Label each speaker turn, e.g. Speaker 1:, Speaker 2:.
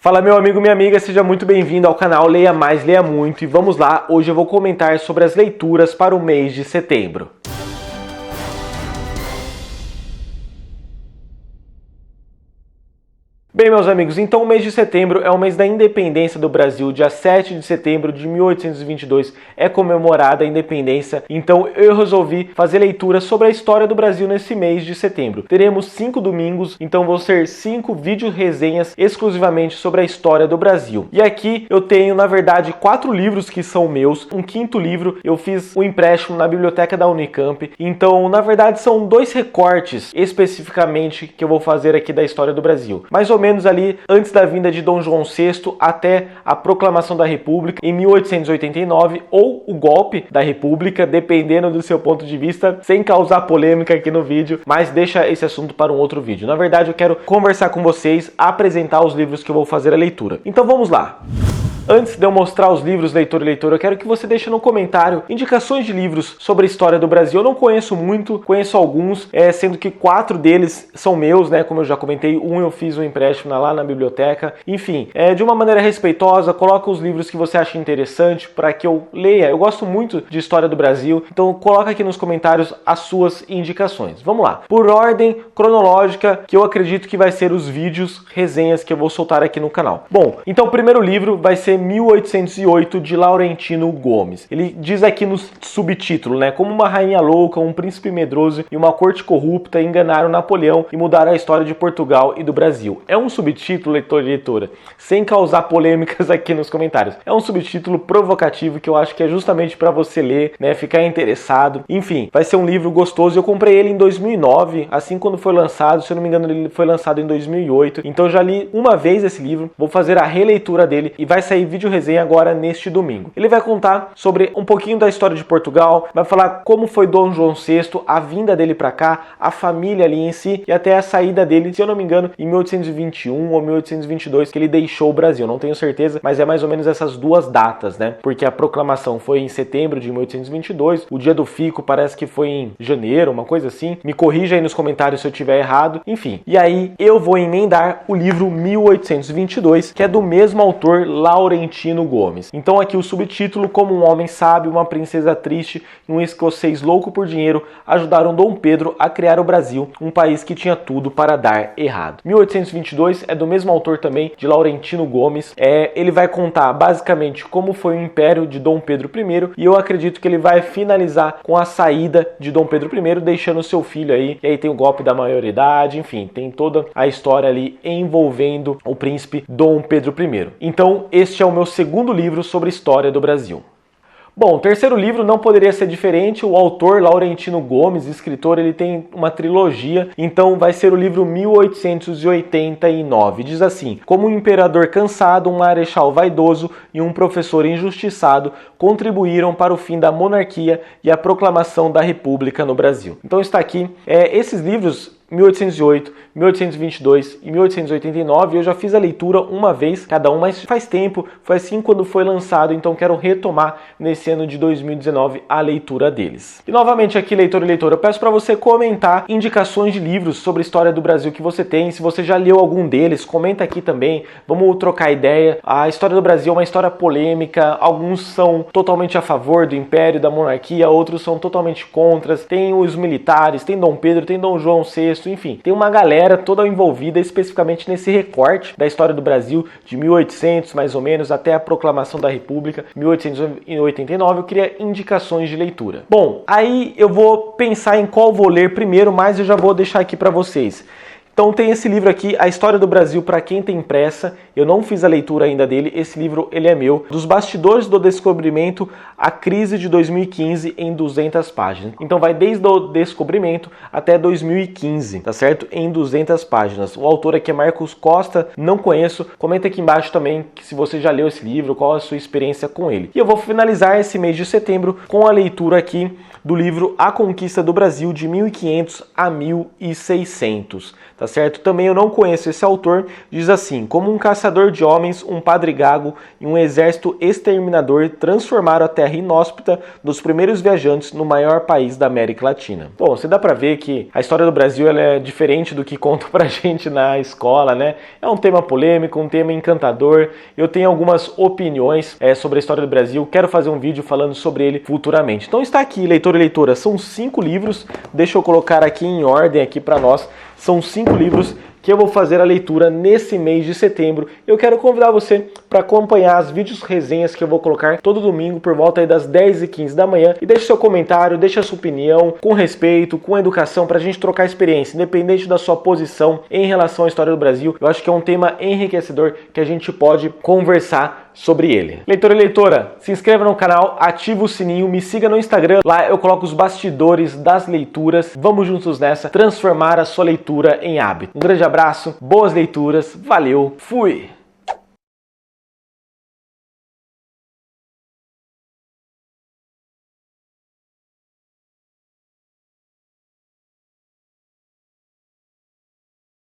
Speaker 1: Fala meu amigo, minha amiga, seja muito bem-vindo ao canal Leia Mais, Leia Muito e vamos lá, hoje eu vou comentar sobre as leituras para o mês de setembro. Bem, meus amigos, então o mês de setembro é o mês da independência do Brasil. Dia 7 de setembro de 1822 é comemorada a independência, então eu resolvi fazer leitura sobre a história do Brasil nesse mês de setembro. Teremos 5 domingos, então vão ser 5 vídeo resenhas exclusivamente sobre a história do Brasil. E aqui eu tenho, na verdade, 4 livros que são meus, um quinto livro eu fiz um empréstimo na biblioteca da Unicamp, então na verdade são 2 recortes especificamente que eu vou fazer aqui da história do Brasil. Mais ou menos ali antes da vinda de Dom João VI até a proclamação da República em 1889 ou o golpe da República, dependendo do seu ponto de vista, sem causar polêmica aqui no vídeo, mas deixa esse assunto para um outro vídeo. Na verdade, eu quero conversar com vocês, apresentar os livros que eu vou fazer a leitura. Então vamos lá! Antes de eu mostrar os livros, leitor e leitora, eu quero que você deixe no comentário indicações de livros sobre a história do Brasil. Eu não conheço muito, conheço alguns, sendo que 4 deles são meus, né? Como eu já comentei, um eu fiz um empréstimo lá na biblioteca. Enfim, de uma maneira respeitosa, coloca os livros que você acha interessante para que eu leia. Eu gosto muito de história do Brasil, então coloca aqui nos comentários as suas indicações. Vamos lá. Por ordem cronológica, que eu acredito que vai ser os vídeos, resenhas que eu vou soltar aqui no canal. Bom, então o primeiro livro vai ser 1808, de Laurentino Gomes. Ele diz aqui no subtítulo, né? Como uma rainha louca, um príncipe medroso e uma corte corrupta enganaram Napoleão e mudaram a história de Portugal e do Brasil. É um subtítulo, leitor e leitora, sem causar polêmicas aqui nos comentários. É um subtítulo provocativo que eu acho que é justamente para você ler, né? Ficar interessado. Enfim, vai ser um livro gostoso. Eu comprei ele em 2009, assim quando foi lançado. Se eu não me engano, ele foi lançado em 2008. Então eu já li uma vez esse livro. Vou fazer a releitura dele e vai sair vídeo resenha agora neste domingo. Ele vai contar sobre um pouquinho da história de Portugal, vai falar como foi Dom João VI, a vinda dele para cá, a família ali em si e até a saída dele, se eu não me engano, em 1821 ou 1822, que ele deixou o Brasil. Não tenho certeza, mas é mais ou menos essas duas datas, né? Porque a proclamação foi em setembro de 1822, o dia do fico parece que foi em janeiro, uma coisa assim. Me corrija aí nos comentários se eu tiver errado. Enfim, e aí eu vou emendar o livro 1822, que é do mesmo autor, Laurentino Gomes. Então aqui o subtítulo: Como um homem sábio, uma princesa triste e um escocês louco por dinheiro ajudaram Dom Pedro a criar o Brasil, um país que tinha tudo para dar errado. 1822 é do mesmo autor também, de Laurentino Gomes. Ele vai contar basicamente como foi o império de Dom Pedro I e eu acredito que ele vai finalizar com a saída de Dom Pedro I, deixando seu filho aí, e aí tem o golpe da maioridade, enfim, tem toda a história ali envolvendo o príncipe Dom Pedro I. Então este é o meu segundo livro sobre a história do Brasil. Bom, o terceiro livro não poderia ser diferente. O autor, Laurentino Gomes, escritor, ele tem uma trilogia, então vai ser o livro 1889. Diz assim: Como um imperador cansado, um marechal vaidoso e um professor injustiçado contribuíram para o fim da monarquia e a proclamação da República no Brasil. Então está aqui, esses livros 1808, 1822 e 1889, eu já fiz a leitura uma vez cada um, mas faz tempo, foi assim quando foi lançado, então quero retomar nesse ano de 2019 a leitura deles. E novamente aqui, leitor e leitora, eu peço para você comentar indicações de livros sobre a história do Brasil que você tem. Se você já leu algum deles, comenta aqui também, vamos trocar ideia. A história do Brasil é uma história polêmica, alguns são totalmente a favor do império, da monarquia, outros são totalmente contra, tem os militares, tem Dom Pedro, tem Dom João VI, enfim, tem uma galera toda envolvida especificamente nesse recorte da história do Brasil de 1800 mais ou menos até a proclamação da República, 1889. Eu queria indicações de leitura. Bom, aí eu vou pensar em qual vou ler primeiro, mas eu já vou deixar aqui para vocês. Então tem esse livro aqui, A História do Brasil para quem tem pressa. Eu não fiz a leitura ainda dele, esse livro ele é meu. Dos bastidores do descobrimento à crise de 2015 em 200 páginas. Então vai desde o descobrimento até 2015, tá certo? Em 200 páginas. O autor aqui é Marcos Costa, não conheço. Comenta aqui embaixo também que se você já leu esse livro, qual a sua experiência com ele. E eu vou finalizar esse mês de setembro com a leitura aqui do livro A Conquista do Brasil de 1500 a 1600, tá certo? Também eu não conheço esse autor. Diz assim: como um caçador de homens, um padre gago e um exército exterminador transformaram a terra inóspita dos primeiros viajantes no maior país da América Latina. Bom, você dá pra ver que a história do Brasil ela é diferente do que contam pra gente na escola, né? É um tema polêmico, um tema encantador. Eu tenho algumas opiniões sobre a história do Brasil. Quero fazer um vídeo falando sobre ele futuramente. Então está aqui, leitor e leitora, são 5 livros. Deixa eu colocar aqui em ordem aqui para nós. São 5 livros que eu vou fazer a leitura nesse mês de setembro. Eu quero convidar você para acompanhar as vídeos resenhas que eu vou colocar todo domingo por volta aí das 10h15 da manhã. E deixe seu comentário, deixe a sua opinião, com respeito, com educação, para a gente trocar experiência, independente da sua posição em relação à história do Brasil. Eu acho que é um tema enriquecedor que a gente pode conversar sobre ele. Leitor e leitora, se inscreva no canal, ativa o sininho, me siga no Instagram. Lá eu coloco os bastidores das leituras. Vamos juntos nessa, transformar a sua leitura em hábito. Um grande abraço, boas leituras, valeu, fui!